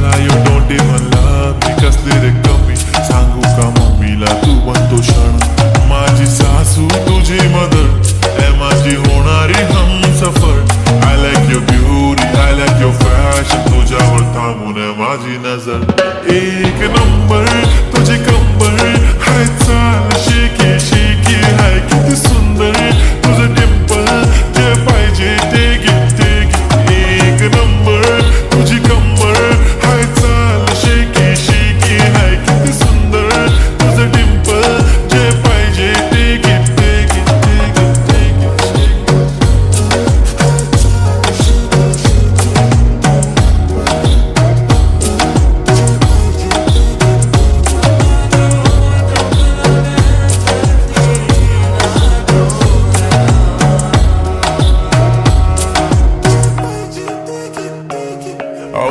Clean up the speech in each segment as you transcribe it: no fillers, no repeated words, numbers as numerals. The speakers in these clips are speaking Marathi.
मला यू डोंट इवन लव्ह मी कसली रे कमी सांगू का मम्मीला तू बनतो क्षण माझी सासू तुझी मदर ए माझी होणारी Humsafar I like your beauty I like your fashion तुझ्यावर थांबून माझी नजर एक नंबर तुझी कंबर हाय चाल शेकी शेकी हाय किती सुंदर तुझं डिंपल जे पाहिजे ते घे एक नंबर तुझी कंबर हाय चाल शेकी शेकी हाय किती सुंदर तुझं डिंपल जे पाहिजे ते घे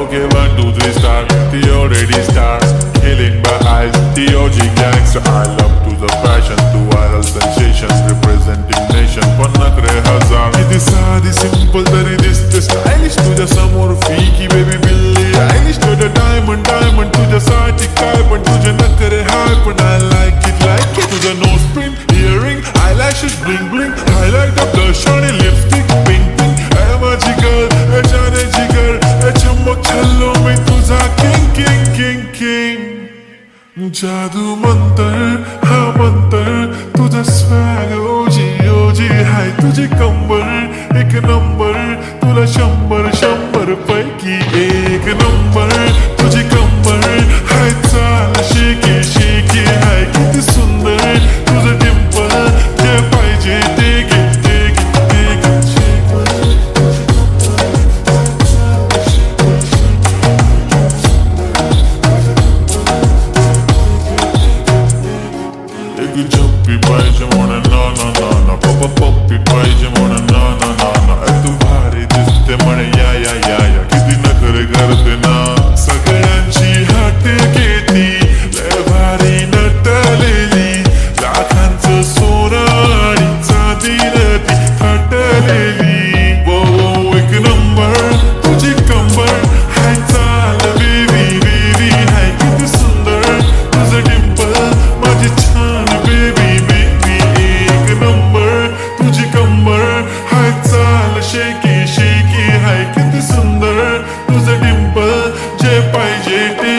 Okay, 1, 2, 3 star, the already star Killing by eyes, the OG gangster I love to the fashion, to viral sensations Representing nation, पन्नाकरे हजार किती साधी simple तरी दिसते stylish तुझ्या समोर फीकी baby बिल्ली Eilish तुझं diamond तुझ्यासाठी काय पण तुझे नखरे हाय पण I like it तुझं nose pin, earring, eyelashes bling bling Highlight of blush आणि lipstick pink ए माझी girl, ए जाने जिगर ए चमक छल्लो मी तुझा king king king king जादू मंतर हा मंतर तुझा स्वॅग ओजी ओजी हाय तुझी कंबर एक नंबर तुला 100 पैकी एक नंबर तुझी कंबर हाय चाल शेकी शेकी हाय किती सुंदर तुझं डिंपल जे पाहिजे ते घे झप्पी पाहिजे म्हणून ना पप्पी पाहिजे म्हणून ना तू भारी दिसते म्हणे या किती नखरे करते ना सगळ्यांची हात घेती लय भारी नटलेली लाखांचं सोनं आणि चांदीनं ती थटलेली वो एक नंबर तुझी कंबर हाय चाल बेबी हाय किती सुंदर तुझं डिंपल माझी छान शेकी शेकी हाय किती सुंदर तुझं डिंपल जे पाहिजे ते